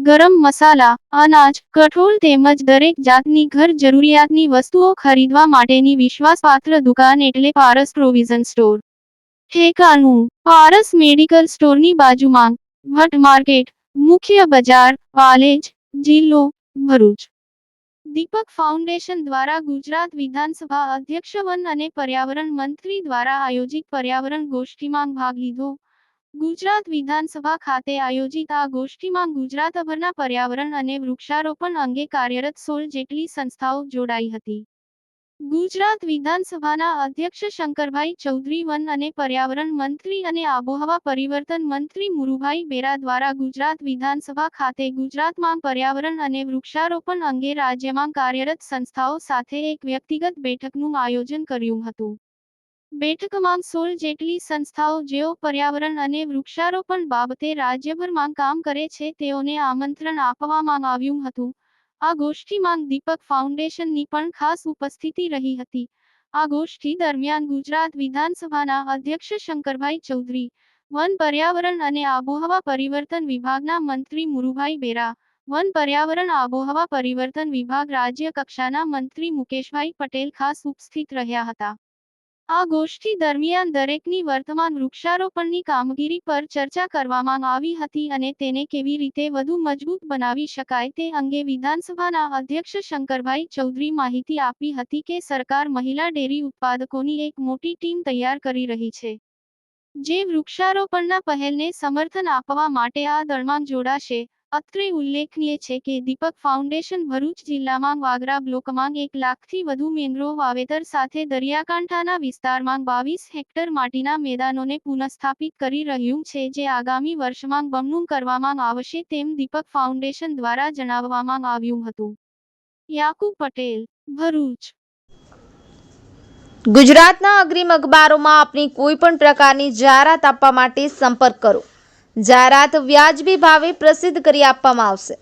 ગરમ મસાલા, અનાજ, કઠોળ તેમજ દરેક જાતની ઘર જરૂરિયાતની વસ્તુઓ ખરીદવા માટેની વિશ્વાસપાત્ર દુકાન એટલે પારસ પ્રોવિઝન સ્ટોર. ઠેકાણું: પારસ મેડિકલ સ્ટોરની બાજુમાં, ભટ્ટ માર્કેટ, મુખ્ય બજાર, પાલેજ, જિલ્લો ભરૂચ. દીપક ફાઉન્ડેશન દ્વારા ગુજરાત વિધાનસભા અધ્યક્ષ વન અને પર્યાવરણ મંત્રી દ્વારા આયોજિત પર્યાવરણ ગોષ્ઠીમાં ભાગ લીધો. ગુજરાત વિધાનસભા ખાતે આયોજિત આ ગોષ્ઠીમાં ગુજરાતભરના પર્યાવરણ અને વૃક્ષારોપણ અંગે કાર્યરત 16 જેટલી સંસ્થાઓ જોડાઈ હતી. ગુજરાત વિધાનસભાના અધ્યક્ષ શંકરભાઈ ચૌધરી, વન અને પર્યાવરણ મંત્રી અને આબોહવા પરિવર્તન મંત્રી મુરુભાઈ બેરા દ્વારા ગુજરાત વિધાનસભા ખાતે ગુજરાતમાં પર્યાવરણ અને વૃક્ષારોપણ અંગે રાજ્યમાં કાર્યરત સંસ્થાઓ સાથે એક વ્યક્તિગત બેઠકનું આયોજન કર્યું હતું. બેઠકમાં 16 જેટલી સંસ્થાઓ જેઓ પર્યાવરણ અને વૃક્ષારોપણ બાબતે રાજ્યભરમાં કામ કરે છે તેઓને આમંત્રણ આપવામાં આવ્યું હતું. આ ગોષ્ઠીમાં દીપક ફાઉન્ડેશનની પણ ખાસ ઉપસ્થિતિ રહી હતી. આ ગોષ્ઠી દરમિયાન ગુજરાત વિધાનસભાના અધ્યક્ષ શંકરભાઈ ચૌધરી, વન પર્યાવરણ અને આબોહવા પરિવર્તન વિભાગના મંત્રી મુરુભાઈ બેરા, વન પર્યાવરણ આબોહવા પરિવર્તન વિભાગ રાજ્ય કક્ષાના મંત્રી મુકેશભાઈ પટેલ ખાસ ઉપસ્થિત રહ્યા હતા. આ ગોષ્ઠી દરમિયાન દરેકની વર્તમાન વૃક્ષારોપણની કામગીરી પર ચર્ચા કરવામાં આવી હતી અને તેને કેવી રીતે વધુ મજબૂત બનાવી શકાય તે અંગે વિધાનસભાના અધ્યક્ષ શંકરભાઈ ચૌધરી માહિતી આપી હતી કે સરકાર મહિલા ડેરી ઉત્પાદકોની એક મોટી ટીમ તૈયાર કરી રહી છે, જે વૃક્ષારોપણના પહેલને સમર્થન આપવા માટે આ દળમાં જોડાશે. અત્રે ઉલ્લેખનીય છે કે દીપક ફાઉન્ડેશન ભરૂચ જિલ્લામાં વાગરા બ્લોકમાં 1 લાખથી વધુ મેંગ્રોવ વાવેતર સાથે દરિયાકાંઠાના વિસ્તારમાં 22 હેક્ટર માટીના મેદાનોને પુનઃસ્થાપિત કરી રહ્યું છે, જે આગામી વર્ષમાં બમણું કરવામાં આવશે તેમ દીપક ફાઉન્ડેશન દ્વારા જણાવવામાં આવ્યું હતું. યાકુબ પટેલ, ભરૂચ. ગુજરાતના અગ્રીમ અખબારોમાં આપની કોઈ પણ પ્રકારની જાહેરાત આપવા માટે સંપર્ક કરો. જાહેરાત વ્યાજબી ભાવે પ્રસિદ્ધ કરી આપવામાં આવશે.